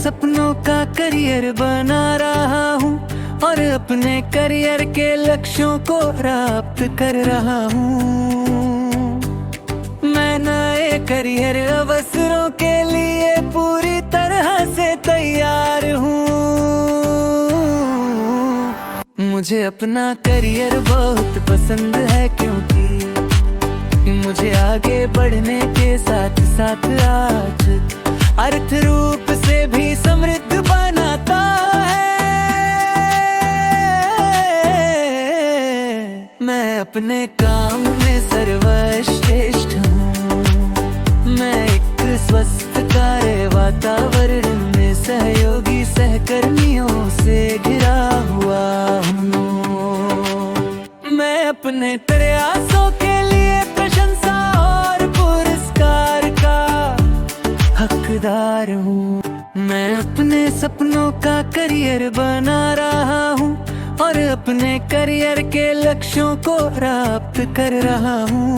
सपनों का करियर बना रहा हूँ और अपने करियर के लक्ष्यों को प्राप्त कर रहा हूँ। मैं नए करियर अवसरों के लिए पूरी तरह से तैयार हूँ। मुझे अपना करियर बहुत पसंद है क्योंकि मुझे आगे बढ़ने के साथ साथ आज अर्थ रूप से भी समृद्ध बनाता है। मैं अपने काम में सर्वश्रेष्ठ हूँ। मैं एक स्वस्थ कार्य वातावरण में सहयोगी सहकर्मियों से घिरा हुआ हूँ। मैं अपने प्रयासों के लिए प्रशंसा और पुरस्कार का हकदार हूँ। मैं अपने सपनों का करियर बना रहा हूँ और अपने करियर के लक्ष्यों को प्राप्त कर रहा हूँ।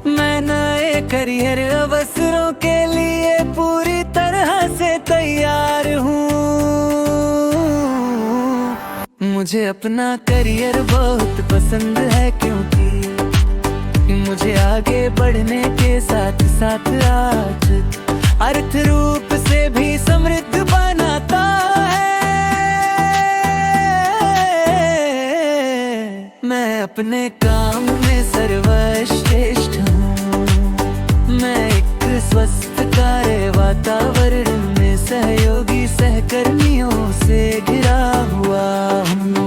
मैं नए करियर अवसरों के लिए पूरी तरह से तैयार हूँ। मुझे अपना करियर बहुत पसंद है क्योंकि मुझे आगे बढ़ने के साथ साथ आज अर्थ रूप से भी समृद्ध बनाता है। मैं अपने काम में सर्वश्रेष्ठ हूँ। मैं एक स्वस्थ कार्य वातावरण में सहयोगी सहकर्मियों से घिरा हुआ हूँ।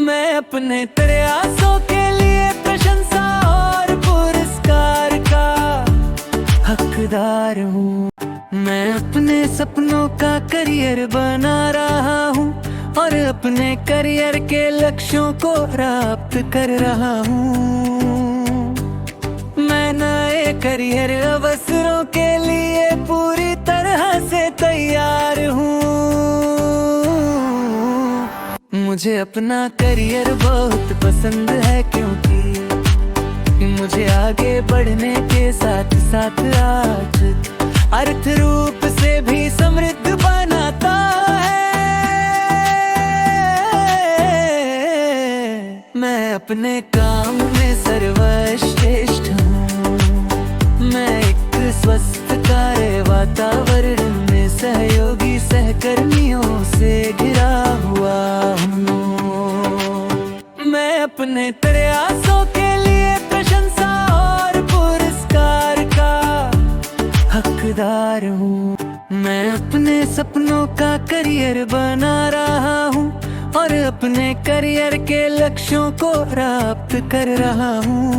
मैं अपने प्रयासों के लिए प्रशंसा और पुरस्कार का हकदार हूँ। मैं अपने सपनों का करियर बना रहा हूँ और अपने करियर के लक्ष्यों को प्राप्त कर रहा हूँ। मैं नए करियर अवसरों के लिए पूरी तरह से तैयार हूँ। मुझे अपना करियर बहुत पसंद है क्योंकि मुझे आगे बढ़ने के साथ साथ आज अर्थ रूप से भी समृद्ध बनाता है। मैं अपने काम में सर्वश्रेष्ठ हूँ। मैं एक स्वस्थ कार्य वातावरण में सहयोगी सहकर्मियों से घिरा हुआ हूँ। मैं अपने प्रयासों के लिए प्रशंसा और पुरस्कार का हकदार हूँ। मैं अपने सपनों का करियर बना रहा हूँ और अपने करियर के लक्ष्यों को प्राप्त कर रहा हूँ।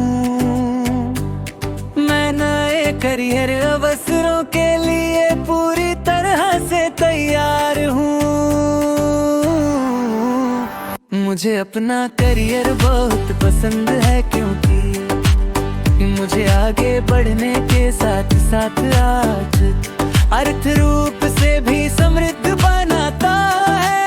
मैं नए करियर अवसरों के लिए पूरी तरह से तैयार हूँ। मुझे अपना करियर बहुत पसंद है क्योंकि मुझे आगे बढ़ने के साथ साथ आज अर्थ रूप से भी समृद्ध बनाता है।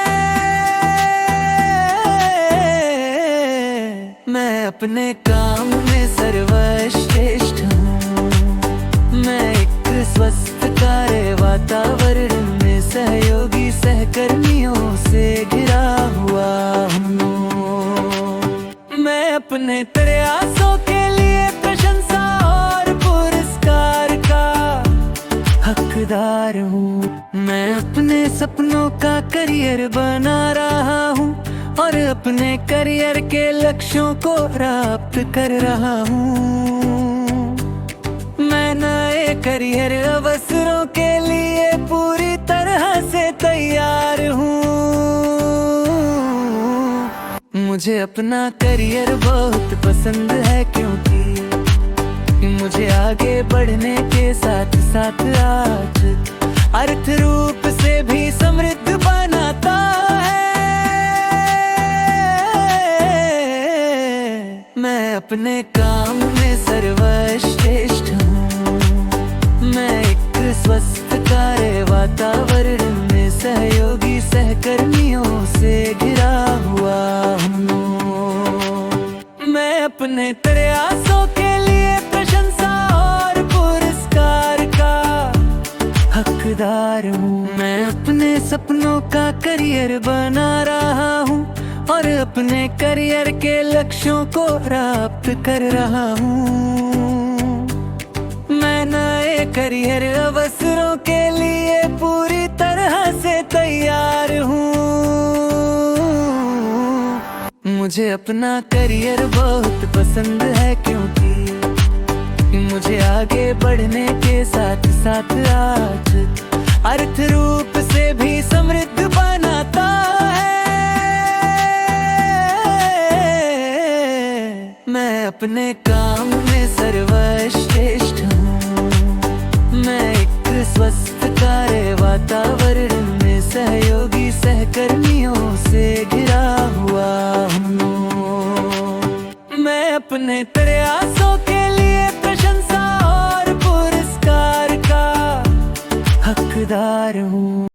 मैं अपने काम में सर्वश्रेष्ठ हूँ। मैं एक स्वस्थ कार्य वातावरण में सहयोगी सहकर्मियों से घिरा हुआ हूँ। मैं अपने प्रयासों के लिए प्रशंसा और पुरस्कार का हकदार हूँ। मैं अपने सपनों का करियर बना रहा हूँ और अपने करियर के लक्ष्यों को प्राप्त कर रहा हूँ। मैं नए करियर अवसरों के लिए पूरी तरह से तैयार हूँ। मुझे अपना करियर बहुत पसंद है क्योंकि मुझे आगे बढ़ने के साथ साथ आज अर्थ रूप से भी समृद्ध बनाता है। मैं अपने काम में सर्वश्रेष्ठ हूँ। मैं एक स्वस्थ कार्य वातावरण में सहयोगी सहकर्मियों से घिरा हुआ हूँ। मैं अपने प्रयासों के लिए प्रशंसा और पुरस्कार का हकदार हूँ। मैं अपने सपनों का करियर बना रहा हूँ और अपने करियर के लक्ष्यों को प्राप्त कर रहा हूँ। मैं नए करियर अवसरों के लिए पूरी तरह से तैयार हूँ। मुझे अपना करियर बहुत पसंद है क्योंकि मुझे आगे बढ़ने के साथ साथ आज अर्थ रूप से भी समृद्ध बनाता है। मैं अपने काम में सर्वश्रेष्ठ हूँ। मैं एक स्वस्थ कार्य वातावरण में सहयोगी सहकर्मियों से घिरा हुआ हूँ। मैं अपने प्रयासों के लिए प्रशंसा और पुरस्कार का हकदार हूँ।